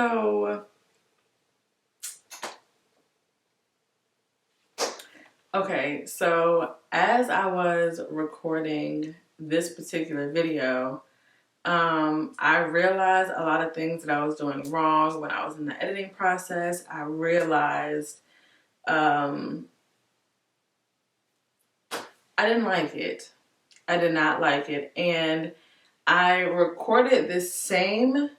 So, okay, so as I was recording this particular video, I realized a lot of things that I was doing wrong when I was in the editing process. I realized I didn't like it. I did not like it. And I recorded this same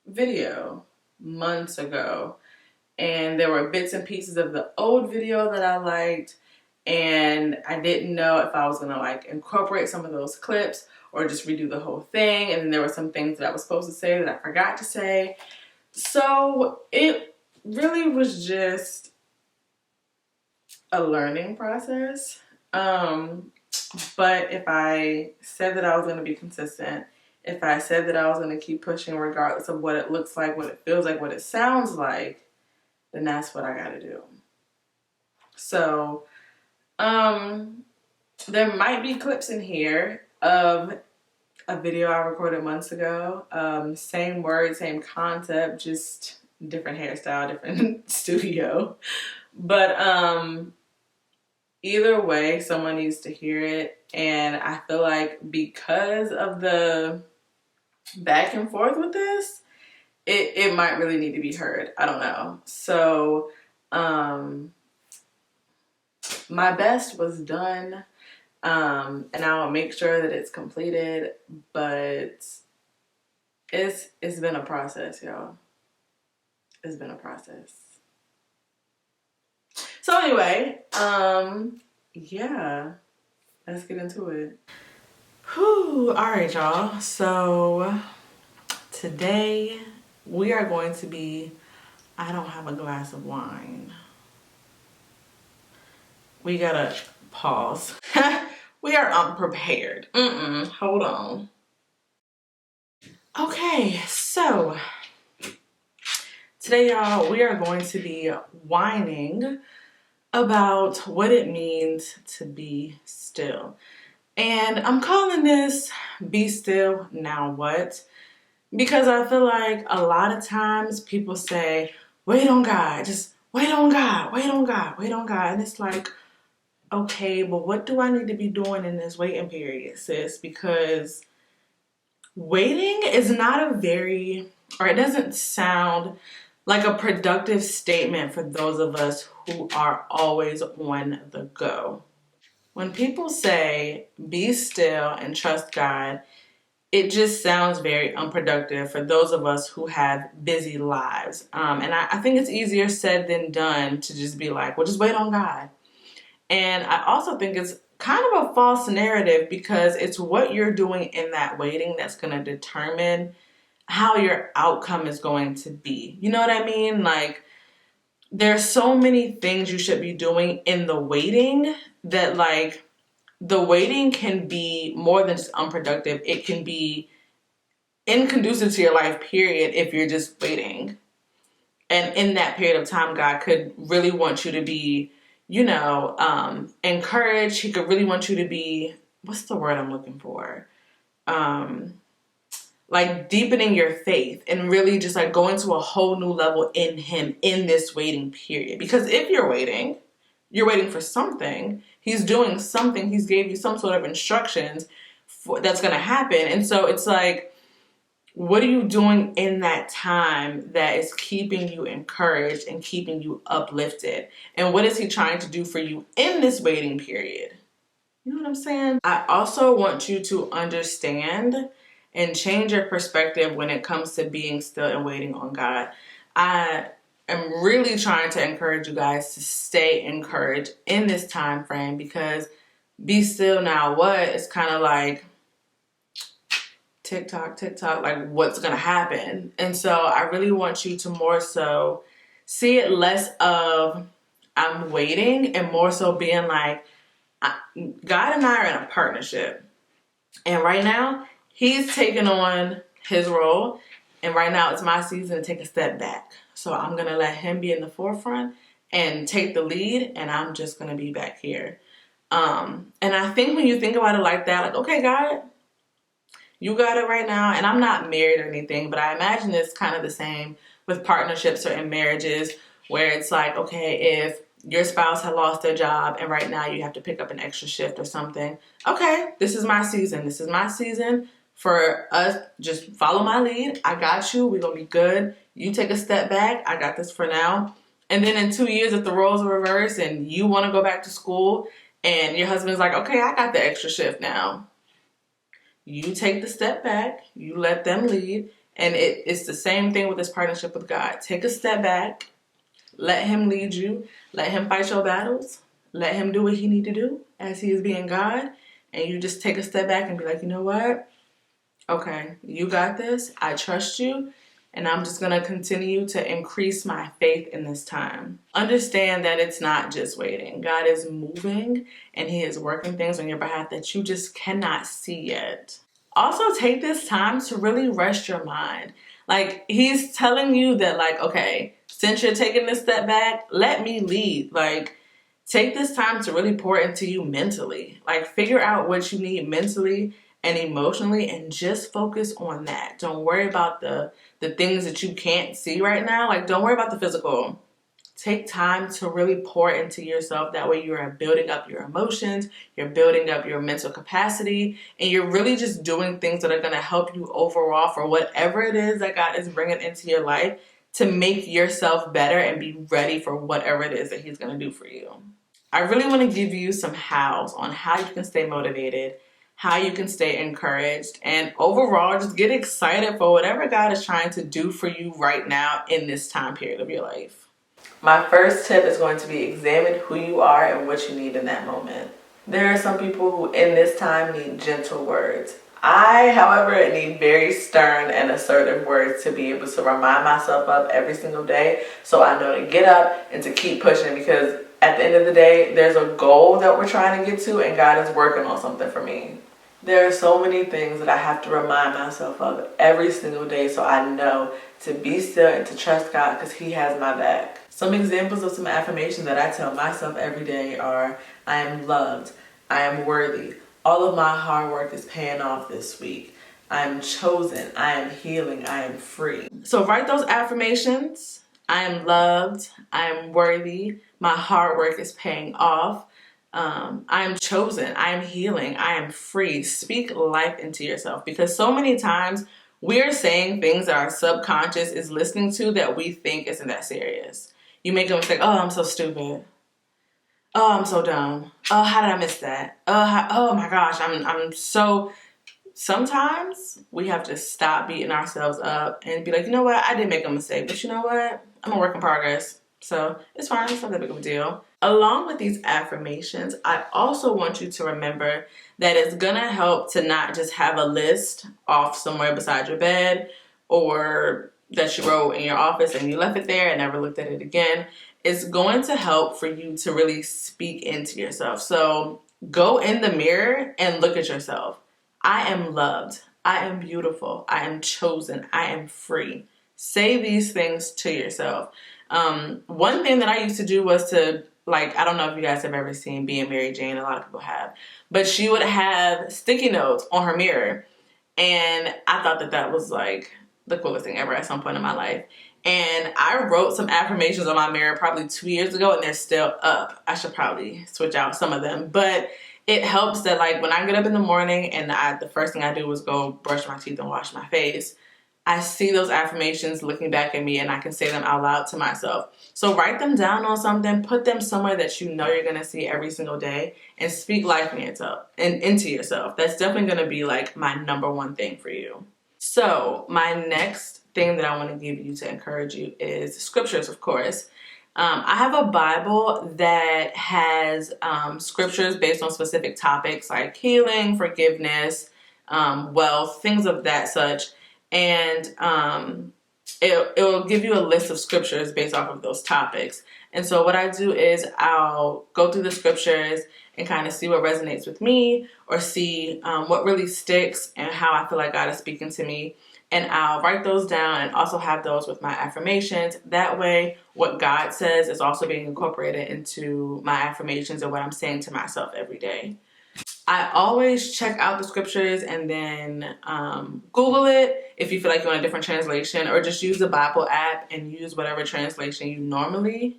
video months ago. And there were bits and pieces of the old video that I liked. And I didn't know if I was going to like incorporate some of those clips or just redo the whole thing. And then there were some things that I was supposed to say that I forgot to say. So it really was just a learning process. But if I said that I was going to be consistent, if I said that I was going to keep pushing regardless of what it looks like, what it feels like, what it sounds like, then that's what I got to do. So, there might be clips in here of a video I recorded months ago. Same word, same concept, just different hairstyle, different studio. But, either way, someone needs to hear it. And I feel like because of the back and forth with this, it might really need to be heard. I don't know. So, my best was done. And I'll make sure that it's completed. But it's been a process, y'all. It's been a process. So anyway, yeah, let's get into it. Whew, all right, y'all. So today we are going to be, I don't have a glass of wine. We gotta pause. We are unprepared. Hold on. Okay, so today, y'all, we are going to be whining about what it means to be still. And I'm calling this Be Still Now What? Because I feel like a lot of times people say, wait on God, just wait on God, wait on God, wait on God. And it's like, okay, but what do I need to be doing in this waiting period, sis? Because waiting is not a very, or it doesn't sound like a productive statement for those of us who are always on the go. When people say, be still and trust God, it just sounds very unproductive for those of us who have busy lives. And I think it's easier said than done to just be like, well, just wait on God. And I also think it's kind of a false narrative because it's what you're doing in that waiting that's going to determine how your outcome is going to be. You know what I mean? Like, there's so many things you should be doing in the waiting that, like, the waiting can be more than just unproductive. It can be inconducive to your life, period, if you're just waiting. And in that period of time, God could really want you to be, you know, encouraged. He could really want you to be, what's the word I'm looking for? Like deepening your faith and really just like going to a whole new level in Him in this waiting period. Because if you're waiting for something. He's doing something. He's gave you some sort of instructions that's going to happen. And so it's like, what are you doing in that time that is keeping you encouraged and keeping you uplifted? And what is He trying to do for you in this waiting period? You know what I'm saying? I also want you to understand and change your perspective when it comes to being still and waiting on God. I am really trying to encourage you guys to stay encouraged in this time frame because be still now what? It's kind of like tick tock, like what's going to happen. And so I really want you to more so see it less of I'm waiting and more so being like, God and I are in a partnership. And right now, He's taking on His role. And right now, it's my season to take a step back. So I'm going to let Him be in the forefront and take the lead. And I'm just going to be back here. And I think when you think about it like that, like, okay, God, you got it right now. And I'm not married or anything, but I imagine it's kind of the same with partnerships or in marriages where it's like, okay, if your spouse had lost their job and right now you have to pick up an extra shift or something. Okay, this is my season. This is my season for us. Just follow my lead. I got you. We're going to be good. You take a step back. I got this for now. And then in 2 years, if the roles are reversed and you want to go back to school and your husband's like, okay, I got the extra shift now. You take the step back. You let them lead. And it's the same thing with this partnership with God. Take a step back. Let him lead you. Let him fight your battles. Let him do what he need to do as he is being God. And you just take a step back and be like, you know what? Okay, you got this. I trust you. And I'm just going to continue to increase my faith in this time. Understand that it's not just waiting. God is moving and he is working things on your behalf that you just cannot see yet. Also, take this time to really rest your mind. Like, he's telling you that, like, okay, since you're taking this step back, let me lead. Like, take this time to really pour into you mentally. Like, figure out what you need mentally and emotionally and just focus on that. Don't worry about the things that you can't see right now. Like, don't worry about the physical. Take time to really pour into yourself. That way you are building up your emotions, you're building up your mental capacity, and you're really just doing things that are going to help you overall for whatever it is that God is bringing into your life to make yourself better and be ready for whatever it is that he's going to do for you. I really want to give you some hows on how you can stay motivated, how you can stay encouraged, and overall just get excited for whatever God is trying to do for you right now in this time period of your life. My first tip is going to be examine who you are and what you need in that moment. There are some people who in this time need gentle words. I, however, need very stern and assertive words to be able to remind myself of every single day so I know to get up and to keep pushing, because at the end of the day, there's a goal that we're trying to get to and God is working on something for me. There are so many things that I have to remind myself of every single day so I know to be still and to trust God because he has my back. Some examples of some affirmations that I tell myself every day are, I am loved, I am worthy, all of my hard work is paying off this week, I am chosen, I am healing, I am free. So write those affirmations. I am loved, I am worthy, my hard work is paying off, I am chosen, I am healing, I am free. Speak life into yourself, because so many times we're saying things that our subconscious is listening to that we think isn't that serious. You make them think, oh, I'm so stupid. Oh, I'm so dumb. Oh, how did I miss that? Oh my gosh, I'm so... Sometimes we have to stop beating ourselves up and be like, you know what? I did make a mistake, but you know what? I'm a work in progress. So it's fine. It's not that big of a deal. Along with these affirmations, I also want you to remember that it's going to help to not just have a list off somewhere beside your bed or that you wrote in your office and you left it there and never looked at it again. It's going to help for you to really speak into yourself. So go in the mirror and look at yourself. I am loved. I am beautiful. I am chosen. I am free. Say these things to yourself. One thing that I used to do was to, like, I don't know if you guys have ever seen Being Mary Jane. A lot of people have. But she would have sticky notes on her mirror. And I thought that that was, like, the coolest thing ever at some point in my life. And I wrote some affirmations on my mirror probably 2 years ago, and they're still up. I should probably switch out some of them. But it helps that, like, when I get up in the morning and the first thing I do is go brush my teeth and wash my face, I see those affirmations looking back at me and I can say them out loud to myself. So write them down on something, put them somewhere that you know you're going to see every single day, and speak life in yourself and into yourself. That's definitely going to be, like, my number one thing for you. So my next thing that I want to give you to encourage you is scriptures, of course. I have a Bible that has scriptures based on specific topics like healing, forgiveness, wealth, things of that such. And it will give you a list of scriptures based off of those topics. And so what I do is I'll go through the scriptures and kind of see what resonates with me, or see what really sticks and how I feel like God is speaking to me. And I'll write those down and also have those with my affirmations. That way, what God says is also being incorporated into my affirmations and what I'm saying to myself every day. I always check out the scriptures and then Google it if you feel like you want a different translation, or just use the Bible app and use whatever translation you normally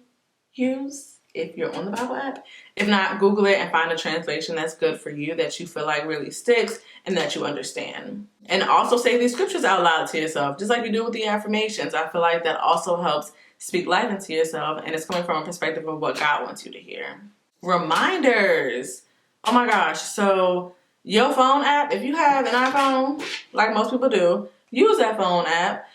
use if you're on the Bible app. If not, Google it and find a translation that's good for you, that you feel like really sticks and that you understand. And also say these scriptures out loud to yourself, just like you do with the affirmations. I feel like that also helps speak life into yourself, and it's coming from a perspective of what God wants you to hear. Reminders. Oh my gosh. So your phone app, if you have an iPhone, like most people do, use that phone app.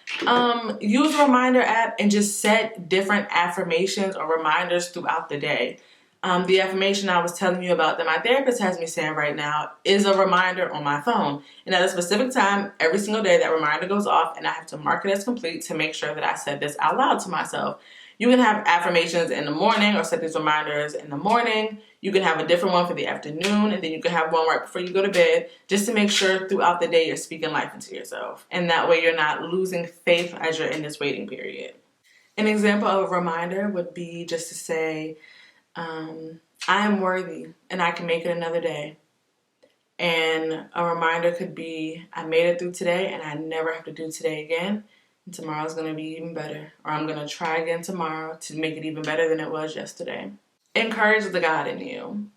Use a reminder app and just set different affirmations or reminders throughout the day. The affirmation I was telling you about that my therapist has me saying right now is a reminder on my phone. And at a specific time, every single day, that reminder goes off and I have to mark it as complete to make sure that I said this out loud to myself. You can have affirmations in the morning or set these reminders in the morning. You can have a different one for the afternoon, and then you can have one right before you go to bed, just to make sure throughout the day you're speaking life into yourself. And that way you're not losing faith as you're in this waiting period. An example of a reminder would be just to say, I am worthy and I can make it another day. And a reminder could be, I made it through today and I never have to do today again. And tomorrow's going to be even better. Or I'm going to try again tomorrow to make it even better than it was yesterday. Encourage the God in you.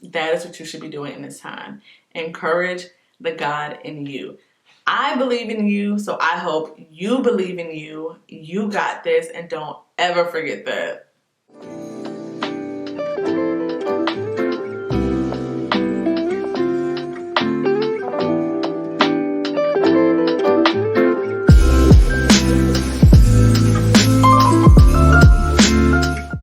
That is what you should be doing in this time. Encourage the God in you. I believe in you, so I hope you believe in you. You got this, and don't ever forget that.